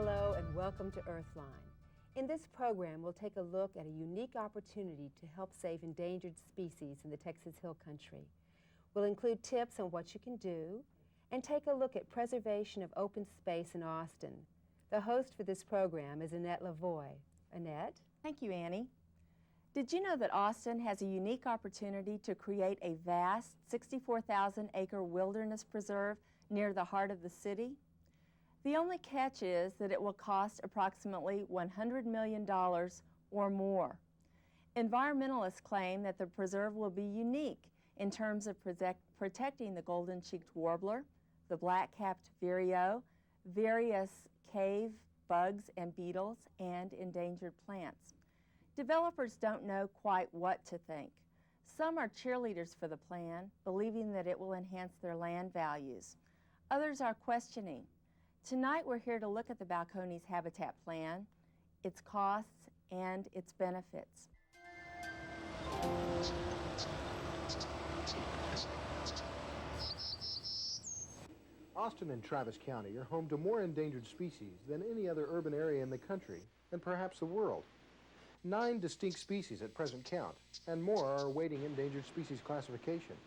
Hello and welcome to Earthline. In this program, we'll take a look at a unique opportunity to help save endangered species in the Texas Hill Country. We'll include tips on what you can do and take a look at preservation of open space in Austin. The host for this program is Annette LoVoi. Annette? Thank you, Annie. Did you know that Austin has a unique opportunity to create a vast 64,000-acre wilderness preserve near the heart of the city? The only catch is that it will cost approximately $100 million or more. Environmentalists claim that the preserve will be unique in terms of protecting the Goldencheeked Warbler, the black-capped vireo, various cave bugs and beetles, and endangered plants. Developers don't know quite what to think. Some are cheerleaders for the plan, believing that it will enhance their land values. Others are questioning. Tonight we're here to look at the Balcones Habitat Plan, its costs, and its benefits. Austin and Travis County are home to more endangered species than any other urban area in the country, and perhaps the world. 9 distinct species at present count, and more are awaiting endangered species classification.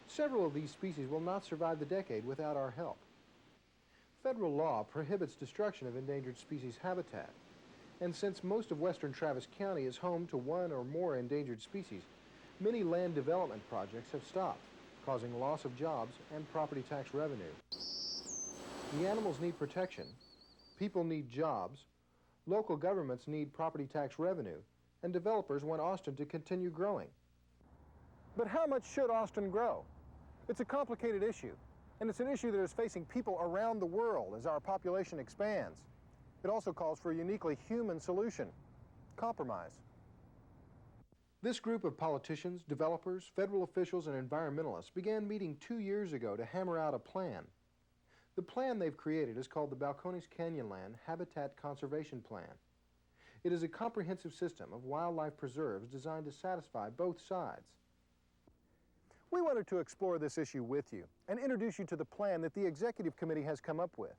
Several of these species will not survive the decade without our help. Federal law prohibits destruction of endangered species habitat, and since most of western Travis County is home to one or more endangered species, many land development projects have stopped, causing loss of jobs and property tax revenue. The animals need protection, people need jobs, local governments need property tax revenue, and developers want Austin to continue growing. But how much should Austin grow? It's a complicated issue, and it's an issue that is facing people around the world as our population expands. It also calls for a uniquely human solution: compromise. This group of politicians, developers, federal officials, and environmentalists began meeting 2 years ago to hammer out a plan. The plan they've created is called the Balcones Canyonlands Habitat Conservation Plan. It is a comprehensive system of wildlife preserves designed to satisfy both sides. We wanted to explore this issue with you and introduce you to the plan that the Executive Committee has come up with.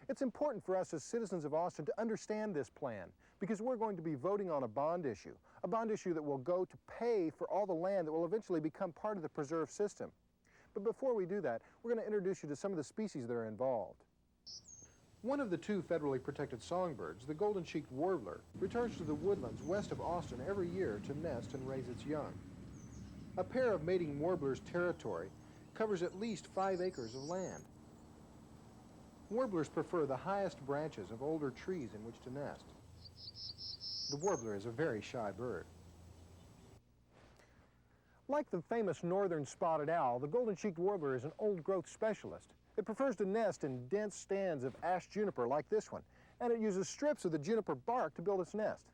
It's important for us as citizens of Austin to understand this plan because we're going to be voting on a bond issue that will go to pay for all the land that will eventually become part of the preserve system. But before we do that, we're going to introduce you to some of the species that are involved. One of the 2 federally protected songbirds, the Goldencheeked Warbler, returns to the woodlands west of Austin every year to nest and raise its young. A pair of mating warblers' territory covers at least 5 acres of land. Warblers prefer the highest branches of older trees in which to nest. The warbler is a very shy bird. Like the famous northern spotted owl, the Goldencheeked Warbler is an old-growth specialist. It prefers to nest in dense stands of ash juniper like this one, and it uses strips of the juniper bark to build its nest.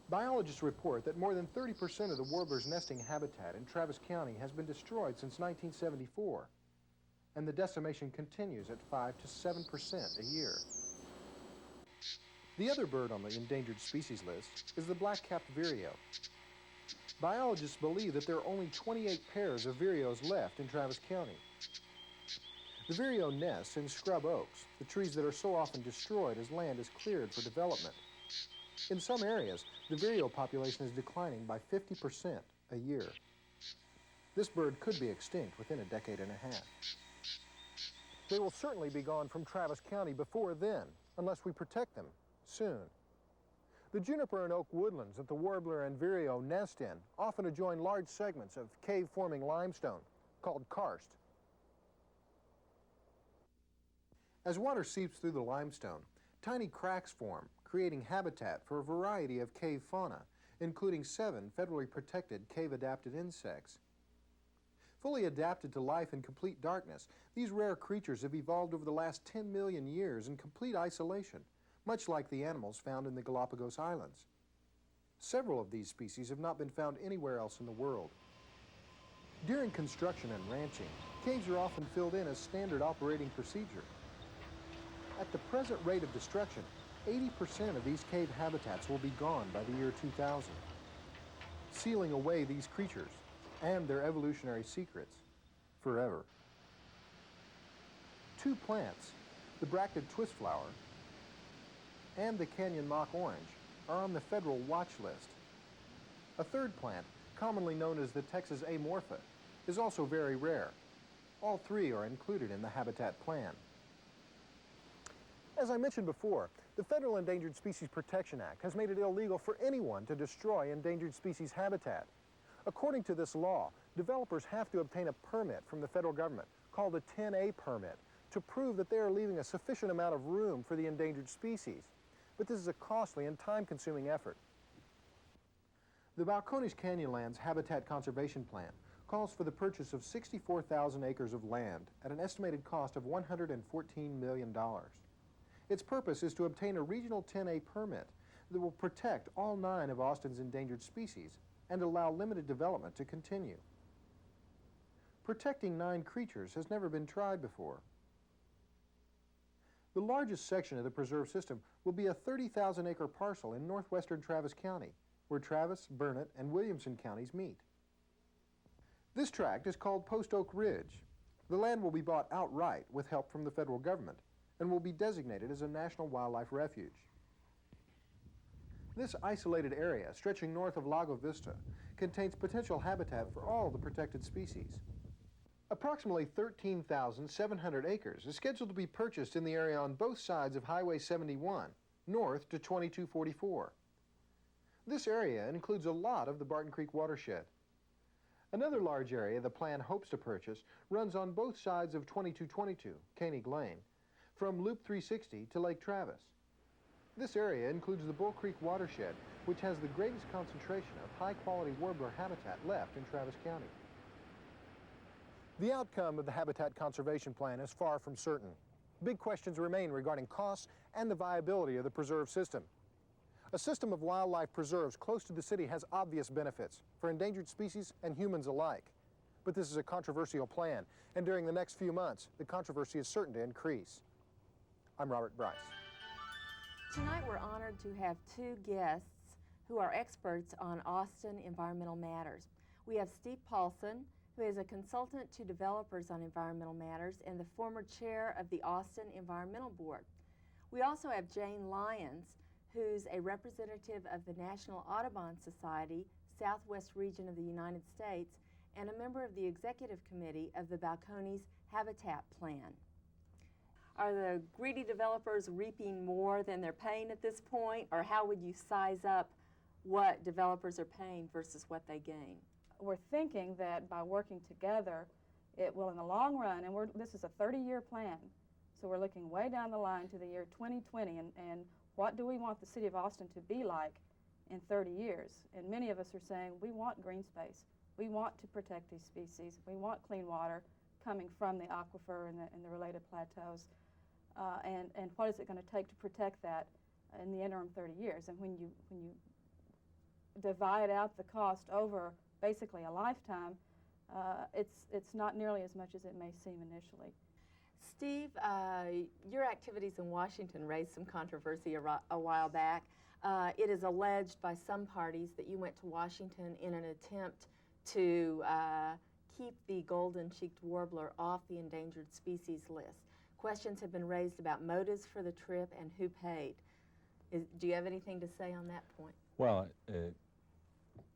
Biologists report that more than 30% of the warbler's nesting habitat in Travis County has been destroyed since 1974, and the decimation continues at 5 to 7% a year. The other bird on the endangered species list is the black-capped vireo. Biologists believe that there are only 28 pairs of vireos left in Travis County. The vireo nests in scrub oaks, the trees that are so often destroyed as land is cleared for development. In some areas, the vireo population is declining by 50% a year. This bird could be extinct within a decade and a half. They will certainly be gone from Travis County before then, unless we protect them soon. The juniper and oak woodlands that the warbler and vireo nest in often adjoin large segments of cave-forming limestone called karst. As water seeps through the limestone, tiny cracks form, creating habitat for a variety of cave fauna, including 7 federally protected cave-adapted insects. Fully adapted to life in complete darkness, these rare creatures have evolved over the last 10 million years in complete isolation, much like the animals found in the Galapagos Islands. Several of these species have not been found anywhere else in the world. During construction and ranching, caves are often filled in as standard operating procedure. At the present rate of destruction, 80% of these cave habitats will be gone by the year 2000, sealing away these creatures and their evolutionary secrets forever. 2 plants, the bracted twistflower and the canyon mock orange are on the federal watch list. A third plant, commonly known as the Texas amorpha, is also very rare. All three are included in the habitat plan. As I mentioned before, the Federal Endangered Species Protection Act has made it illegal for anyone to destroy endangered species habitat. According to this law, developers have to obtain a permit from the federal government, called a 10A permit, to prove that they are leaving a sufficient amount of room for the endangered species. But this is a costly and time-consuming effort. The Balcones Canyonlands Habitat Conservation Plan calls for the purchase of 64,000 acres of land at an estimated cost of $114 million. Its purpose is to obtain a regional 10A permit that will protect all 9 of Austin's endangered species and allow limited development to continue. Protecting 9 creatures has never been tried before. The largest section of the preserve system will be a 30,000-acre parcel in northwestern Travis County, where Travis, Burnett, and Williamson counties meet. This tract is called Post Oak Ridge. The land will be bought outright with help from the federal government and will be designated as a National Wildlife Refuge. This isolated area, stretching north of Lago Vista, contains potential habitat for all the protected species. Approximately 13,700 acres is scheduled to be purchased in the area on both sides of Highway 71, north to 2244. This area includes a lot of the Barton Creek watershed. Another large area the plan hopes to purchase runs on both sides of 2222, Koenig Lane, from Loop 360 to Lake Travis. This area includes the Bull Creek watershed, which has the greatest concentration of high-quality warbler habitat left in Travis County. The outcome of the Habitat Conservation Plan is far from certain. Big questions remain regarding costs and the viability of the preserve system. A system of wildlife preserves close to the city has obvious benefits for endangered species and humans alike. But this is a controversial plan, and during the next few months, the controversy is certain to increase. I'm Robert Bryce. Tonight we're honored to have 2 guests who are experts on Austin environmental matters. We have Steve Paulson, who is a consultant to developers on environmental matters and the former chair of the Austin Environmental Board. We also have Jane Lyons, who's a representative of the National Audubon Society, Southwest region of the United States, and a member of the executive committee of the Balcones Habitat Plan. Are the greedy developers reaping more than they're paying at this point, or how would you size up what developers are paying versus what they gain? We're thinking that by working together, it will in the long run, and this is a 30-year plan, so we're looking way down the line to the year 2020, and what do we want the city of Austin to be like in 30 years? And many of us are saying we want green space. We want to protect these species. We want clean water coming from the aquifer and the related plateaus. And what is it going to take to protect that in the interim 30 years? And when you divide out the cost over basically a lifetime, it's not nearly as much as it may seem initially. Steve, your activities in Washington raised some controversy a while back. It is alleged by some parties that you went to Washington in an attempt to keep the Goldencheeked Warbler off the endangered species list. Questions have been raised about motives for the trip and who paid. Do you have anything to say on that point? Well,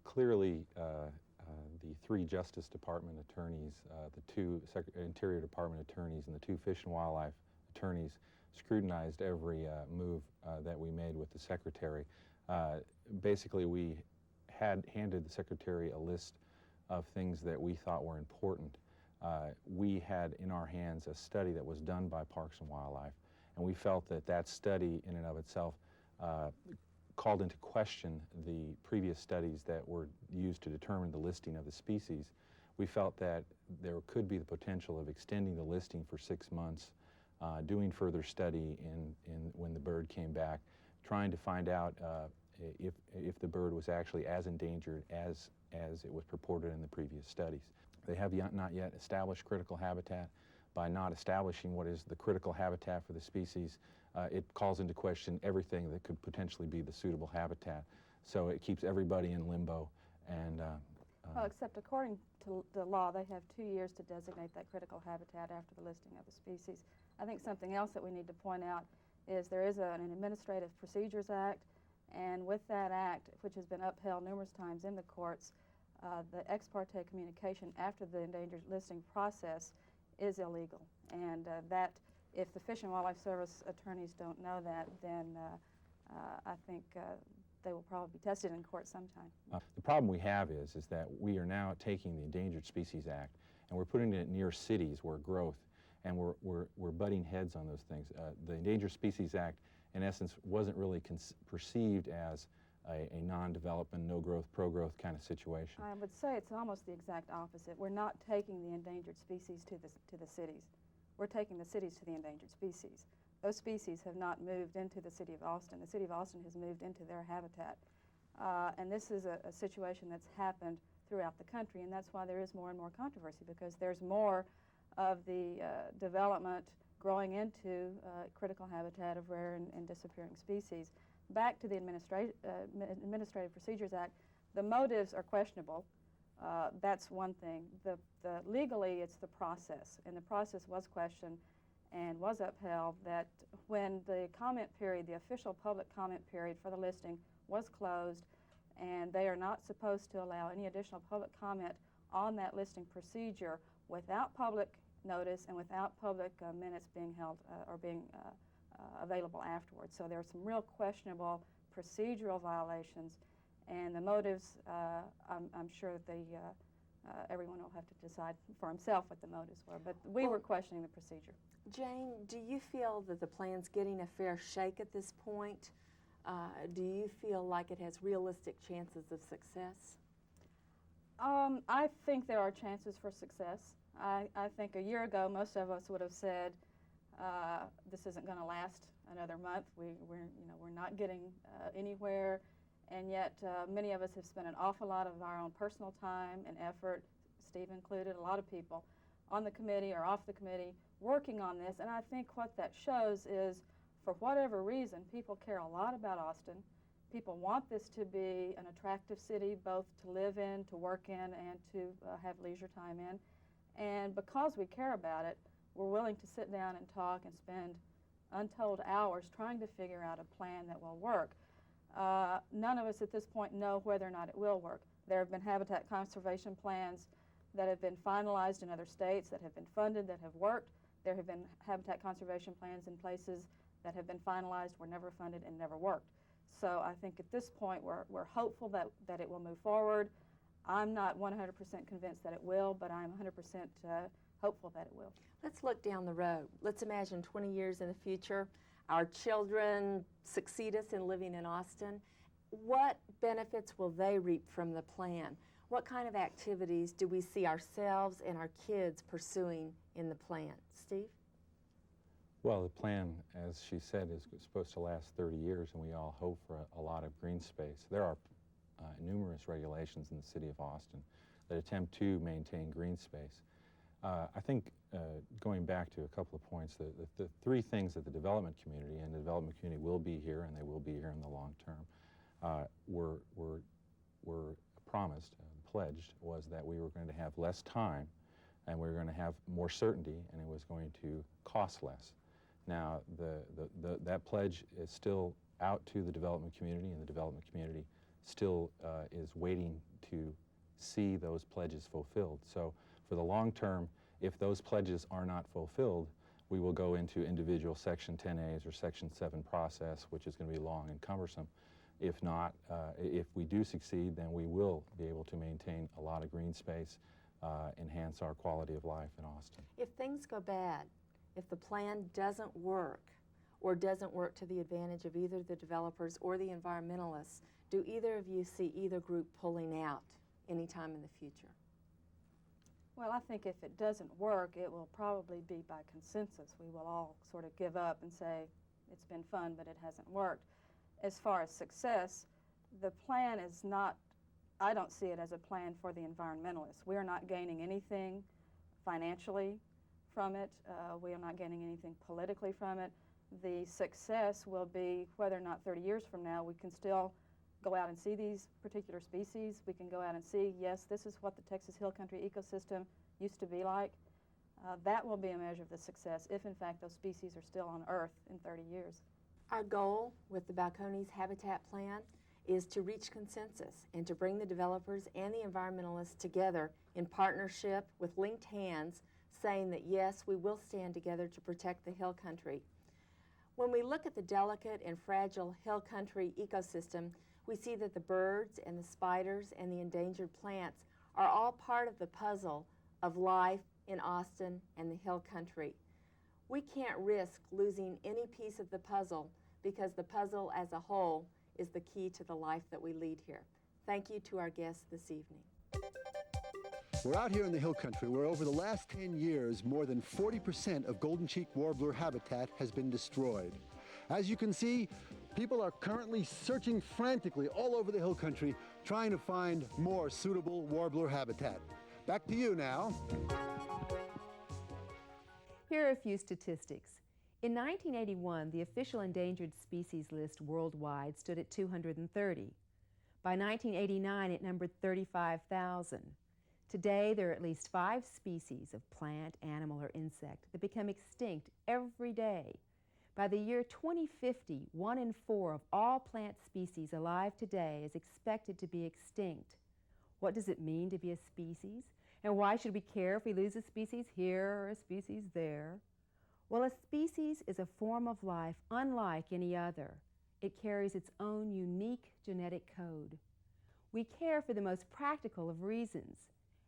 clearly the 3 Justice Department attorneys, the 2 Interior Department attorneys, and the 2 Fish and Wildlife attorneys scrutinized every move that we made with the Secretary. Basically, we had handed the Secretary a list of things that we thought were important. We had in our hands a study that was done by Parks and Wildlife, and we felt that that study in and of itself called into question the previous studies that were used to determine the listing of the species. We felt that there could be the potential of extending the listing for 6 months, doing further study when the bird came back, trying to find out if the bird was actually as endangered as it was purported in the previous studies. They have not yet established critical habitat. By not establishing what is the critical habitat for the species, it calls into question everything that could potentially be the suitable habitat. So it keeps everybody in limbo. And well, except according to the law, they have 2 years to designate that critical habitat after the listing of the species. I think something else that we need to point out is there is an Administrative Procedures Act, and with that act, which has been upheld numerous times in the courts, the ex parte communication after the endangered listing process is illegal. And that, if the Fish and Wildlife Service attorneys don't know that, then I think they will probably be tested in court sometime. The problem we have is that we are now taking the Endangered Species Act and we're putting it near cities where growth, and we're butting heads on those things. The Endangered Species Act, in essence, wasn't really perceived as a non-development, no-growth, pro-growth kind of situation. I would say it's almost the exact opposite. We're not taking the endangered species to the cities. We're taking the cities to the endangered species. Those species have not moved into the city of Austin. The city of Austin has moved into their habitat. And this is a situation that's happened throughout the country, and that's why there is more and more controversy, because there's more of the development growing into critical habitat of rare and disappearing species. Back to the Administrative Procedures Act, the motives are questionable. That's one thing. Legally, it's the process, and the process was questioned and was upheld, that when the comment period, the official public comment period for the listing was closed, and they are not supposed to allow any additional public comment on that listing procedure without public notice and without public minutes being held or being available afterwards. So there are some real questionable procedural violations, and the motives, I'm sure that everyone will have to decide for himself what the motives were, but we were questioning the procedure. Jane, do you feel that the plan's getting a fair shake at this point? Do you feel like it has realistic chances of success? I think there are chances for success. I think a year ago, most of us would have said, this isn't going to last another month. We're not getting anywhere, and yet many of us have spent an awful lot of our own personal time and effort, Steve included, a lot of people on the committee or off the committee working on this, and I think what that shows is, for whatever reason, people care a lot about Austin. People want this to be an attractive city, both to live in, to work in, and to have leisure time in. And because we care about it, we're willing to sit down and talk and spend untold hours trying to figure out a plan that will work. None of us at this point know whether or not it will work. There have been habitat conservation plans that have been finalized in other states, that have been funded, that have worked. There have been habitat conservation plans in places that have been finalized, were never funded, and never worked. So I think at this point we're hopeful that it will move forward. I'm not 100% convinced that it will, but I'm 100% hopeful that it will. Let's look down the road. Let's imagine 20 years in the future, our children succeed us in living in Austin. What benefits will they reap from the plan? What kind of activities do we see ourselves and our kids pursuing in the plan? Steve? Well, the plan, as she said, is supposed to last 30 years, and we all hope for a lot of green space. There are numerous regulations in the city of Austin that attempt to maintain green space. I think, going back to a couple of points, the three things that the development community, and the development community will be here, and they will be here in the long term, were promised, pledged, was that we were going to have less time, and we were going to have more certainty, and it was going to cost less. Now, that pledge is still out to the development community, and the development community still is waiting to see those pledges fulfilled. So for the long term, if those pledges are not fulfilled, we will go into individual Section 10As or Section 7 process, which is going to be long and cumbersome. If not, if we do succeed, then we will be able to maintain a lot of green space, enhance our quality of life in Austin. If things go bad, if the plan doesn't work or doesn't work to the advantage of either the developers or the environmentalists, do either of you see either group pulling out anytime in the future? Well, I think if it doesn't work, it will probably be by consensus. We will all sort of give up and say, it's been fun, but it hasn't worked. As far as success, the plan is not, I don't see it as a plan for the environmentalists. We are not gaining anything financially from it. We are not gaining anything politically from it. The success will be whether or not 30 years from now we can still go out and see these particular species. We can go out and see, yes, this is what the Texas Hill Country ecosystem used to be like. that will be a measure of the success if in fact those species are still on Earth in 30 years. Our goal with the Balcones Habitat Plan is to reach consensus and to bring the developers and the environmentalists together in partnership with linked hands, saying that yes, we will stand together to protect the hill country. When we look at the delicate and fragile hill country ecosystem, we see that the birds and the spiders and the endangered plants are all part of the puzzle of life in Austin and the hill country. We can't risk losing any piece of the puzzle because the puzzle as a whole is the key to the life that we lead here. Thank you to our guests this evening. We're out here in the hill country where over the last 10 years, more than 40% of Goldencheeked Warbler habitat has been destroyed. As you can see, people are currently searching frantically all over the hill country trying to find more suitable warbler habitat. Back to you now. Here are a few statistics. In 1981, the official endangered species list worldwide stood at 230. By 1989, it numbered 35,000. Today, there are at least 5 species of plant, animal, or insect that become extinct every day. By the year 2050, 1 in 4 of all plant species alive today is expected to be extinct. What does it mean to be a species? And why should we care if we lose a species here or a species there? Well, a species is a form of life unlike any other. It carries its own unique genetic code. We care for the most practical of reasons.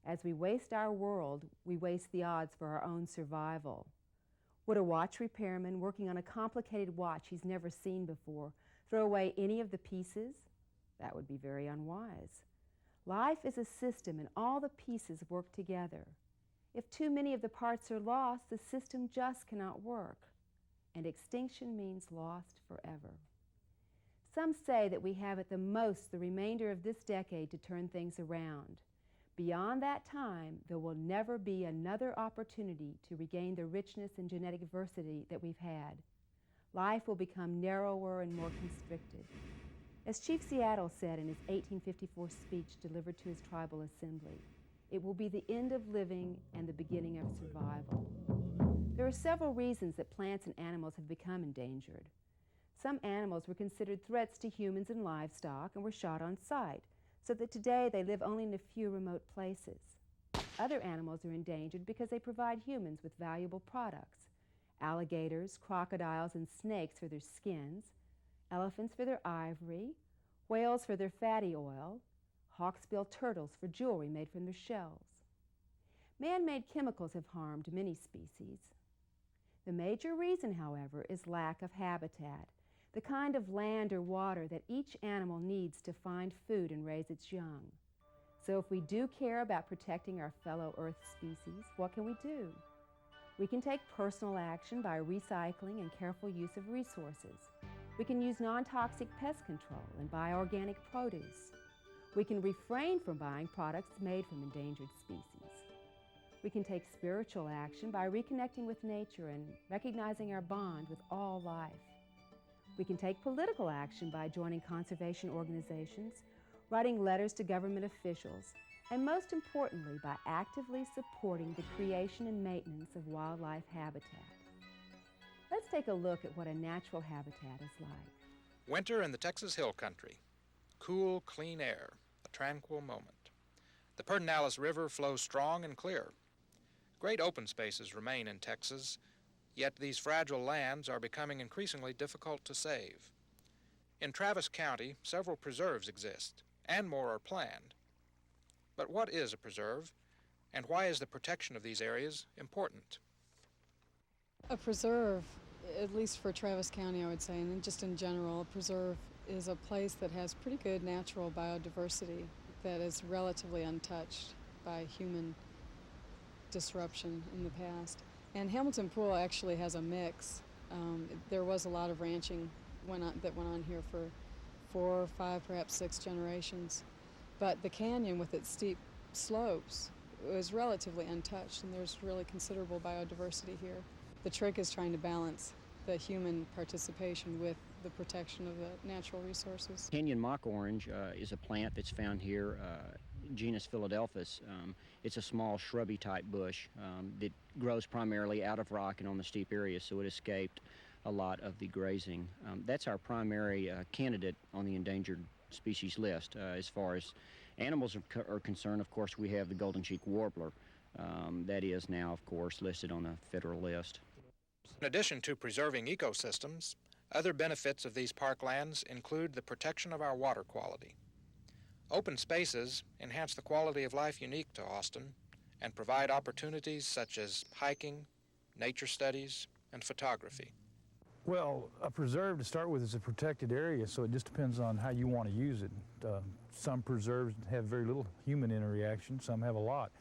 As we waste our world, we waste the odds for our own survival. Would a watch repairman working on a complicated watch he's never seen before throw away any of the pieces? That would be very unwise. Life is a system and all the pieces work together. If too many of the parts are lost, the system just cannot work. And extinction means lost forever. Some say that we have at the most the remainder of this decade to turn things around. Beyond that time, there will never be another opportunity to regain the richness and genetic diversity that we've had. Life will become narrower and more constricted. As Chief Seattle said in his 1854 speech delivered to his tribal assembly, it will be the end of living and the beginning of survival. There are several reasons that plants and animals have become endangered. Some animals were considered threats to humans and livestock and were shot on sight, so that today they live only in a few remote places. Other animals are endangered because they provide humans with valuable products. Alligators, crocodiles, and snakes for their skins, elephants for their ivory, whales for their fatty oil, hawksbill turtles for jewelry made from their shells. Man-made chemicals have harmed many species. The major reason, however, is lack of habitat, the kind of land or water that each animal needs to find food and raise its young. So if we do care about protecting our fellow Earth species, what can we do? We can take personal action by recycling and careful use of resources. We can use non-toxic pest control and buy organic produce. We can refrain from buying products made from endangered species. We can take spiritual action by reconnecting with nature and recognizing our bond with all life. We can take political action by joining conservation organizations, writing letters to government officials, and most importantly, by actively supporting the creation and maintenance of wildlife habitat. Let's take a look at what a natural habitat is like. Winter in the Texas Hill Country. Cool, clean air, a tranquil moment. The Pedernales River flows strong and clear. Great open spaces remain in Texas, yet these fragile lands are becoming increasingly difficult to save. In Travis County, several preserves exist, and more are planned. But what is a preserve, and why is the protection of these areas important? A preserve, at least for Travis County, I would say, and just in general, a preserve is a place that has pretty good natural biodiversity that is relatively untouched by human disruption in the past. And Hamilton Pool actually has a mix. There was a lot of ranching that went on here for 4, 5, perhaps 6 generations. But the canyon with its steep slopes was relatively untouched, and there's really considerable biodiversity here. The trick is trying to balance the human participation with the protection of the natural resources. Canyon mock orange is a plant that's found here genus Philadelphus. It's a small shrubby type bush that grows primarily out of rock and on the steep areas, so it escaped a lot of the grazing. That's our primary candidate on the endangered species list. As far as animals are concerned, of course, we have the Goldencheeked Warbler. That is now, of course, listed on the federal list. In addition to preserving ecosystems, other benefits of these parklands include the protection of our water quality. Open spaces enhance the quality of life unique to Austin and provide opportunities such as hiking, nature studies, and photography. Well, a preserve to start with is a protected area, so it just depends on how you want to use it. Some preserves have very little human interaction, some have a lot.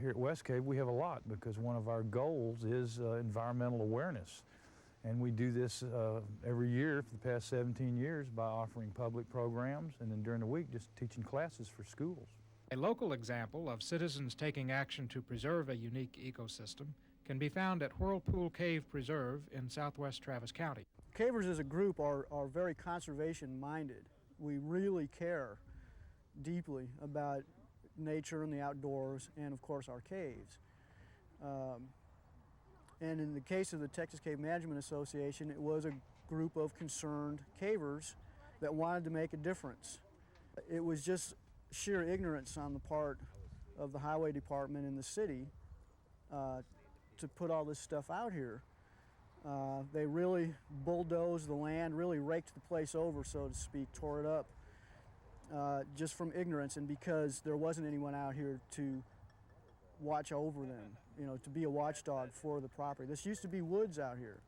Here at West Cave, we have a lot because one of our goals is environmental awareness. And we do this every year for the past 17 years by offering public programs and then during the week just teaching classes for schools. A local example of citizens taking action to preserve a unique ecosystem can be found at Whirlpool Cave Preserve in southwest Travis County. Cavers as a group are very conservation-minded. We really care deeply about nature and the outdoors and, of course, our caves. And in the case of the Texas Cave Management Association, it was a group of concerned cavers that wanted to make a difference. It was just sheer ignorance on the part of the highway department in the city to put all this stuff out here. They really bulldozed the land, really raked the place over, so to speak, tore it up, just from ignorance and because there wasn't anyone out here to watch over them, you know, to be a watchdog for the property. This used to be woods out here.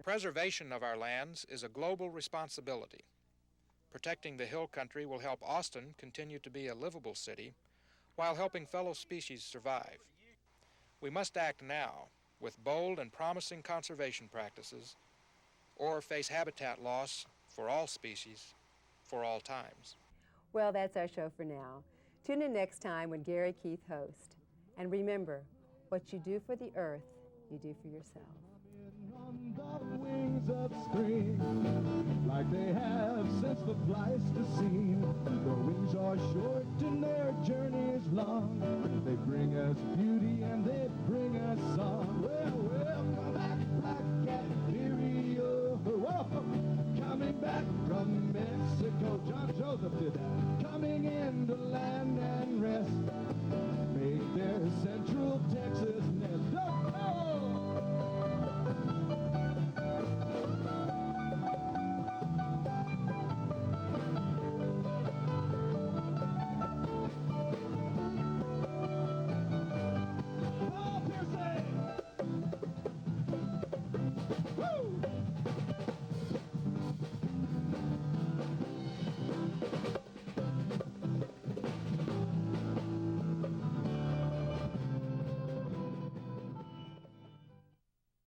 Preservation of our lands is a global responsibility. Protecting the hill country will help Austin continue to be a livable city while helping fellow species survive. We must act now with bold and promising conservation practices or face habitat loss for all species for all times. Well, that's our show for now. Tune in next time when Gary Keith hosts. And remember, what you do for the earth, you do for yourself. On the wings of spring, like they have since the Pleistocene. Their wings are short and their journey is long. They bring us beauty and they bring us song. Well,